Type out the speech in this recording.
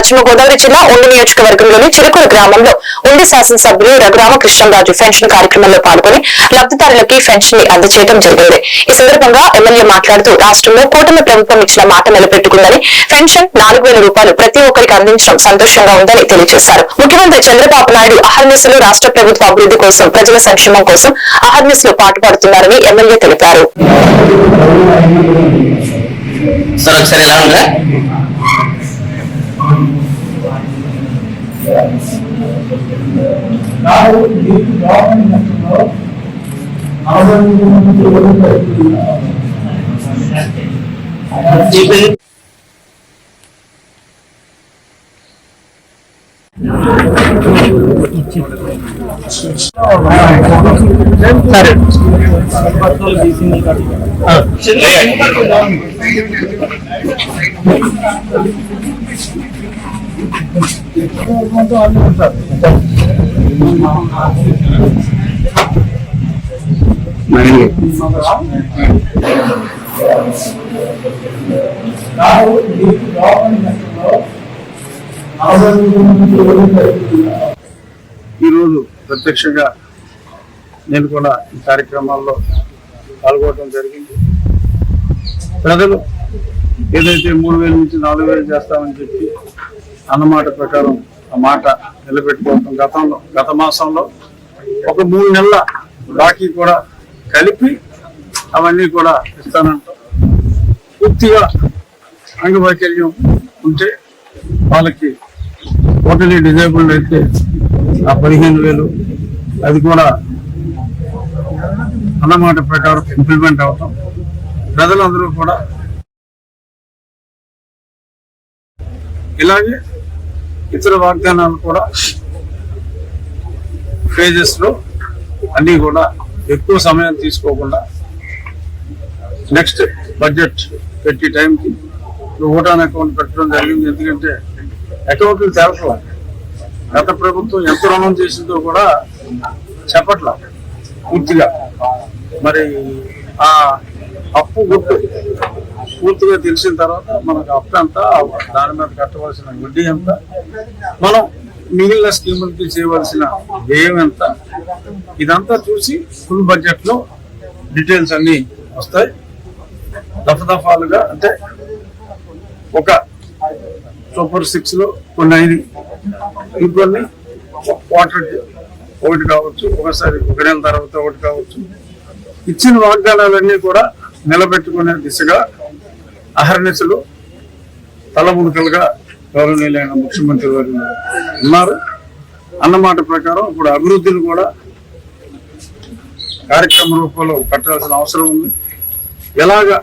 పశ్చిమ గోదావరి జిల్లా ఉండి నియోజకవర్గంలోని చిరుకూరు గ్రామంలో ఉండి శాసనసభ్యులు రఘురామకృష్ణంరాజు పెన్షన్ కార్యక్రమంలో పాల్గొని లబ్ధిదారులకి పెన్షన్ ని అందజేయడం జరిగింది. ఈ సందర్భంగా ఎమ్మెల్యే మాట్లాడుతూ రాష్ట్రంలో కూటమి ప్రభుత్వం ఇచ్చిన మాట నిలబెట్టుకుందని పెన్షన్ 4,000 రూపాయలు ప్రతి ఒక్కరికి అందించడం సంతోషంగా ఉందని తెలియజేశారు. ముఖ్యమంత్రి చంద్రబాబు నాయుడు అహర్నిశలు రాష్ట్ర ప్రభుత్వ అభివృద్ధి కోసం ప్రజల సంక్షేమం కోసం అహర్నిశలు పాటుపడుతున్నారని ఎమ్మెల్యే తెలిపారు. ఈరోజు ప్రత్యక్షంగా నేను కూడా ఈ కార్యక్రమాల్లో పాల్గొనడం జరిగింది. ప్రజలు ఏదైతే 3,000 నుంచి 4,000 చేస్తామని చెప్పి అన్నమాట ప్రకారం ఆ మాట నిలబెట్టుకోవడం, గత మాసంలో ఒక 3 నెలల బాకీ కూడా కలిపి అవన్నీ కూడా ఇస్తానంటాం. పూర్తిగా అంగవైకల్యం ఉంటే వాళ్ళకి టోటలీ డిజేబుల్డ్ అయితే ఆ 15,000 అది కూడా అన్నమాట ప్రకారం ఇంప్లిమెంట్ అవటం, ప్రజలందరూ కూడా ఇలాగే ఇతర వాగ్దానాలు కూడా ఫేజెస్ లో అన్ని కూడా ఎక్కువ సమయం తీసుకోకుండా నెక్స్ట్ బడ్జెట్ పెట్టి టైంకి ఓటాన్ అకౌంట్ పెట్టడం జరిగింది. ఎందుకంటే అకౌంట్లు తెలపడం, గత ప్రభుత్వం ఎంత రుణం చేసిందో కూడా చెప్పట్ల పూర్తిగా. మరి ఆ అప్పు గుర్తు పూర్తిగా తెలిసిన తర్వాత మనకు అప్పు ఎంత, దాని మీద కట్టవలసిన వడ్డీ ఎంత, మనం మిగిలిన స్కీములకి చేయవలసిన వ్యయం ఎంత, ఇదంతా చూసి ఫుల్ బడ్జెట్ లో డీటెయిల్స్ అన్ని వస్తాయి. దఫాలుగా అంటే ఒక సూపర్ 6 లో కొన్ని అయినాయి, ఇంకొన్ని క్వార్టర్ ఒకటి కావచ్చు, ఒకసారి 1 నెల తర్వాత ఒకటి కావచ్చు. ఇచ్చిన వాగ్దానాలన్నీ కూడా నిలబెట్టుకునే దిశగా అహర్నిశలు తలమునకలుగా గౌరవనీయులైన ముఖ్యమంత్రి వారు ఉన్నారు. అన్నమాట ప్రకారం ఇప్పుడు అభివృద్ధిని కూడా కార్యక్రమ రూపంలో పెట్టాల్సిన అవసరం ఉంది. ఎలాగా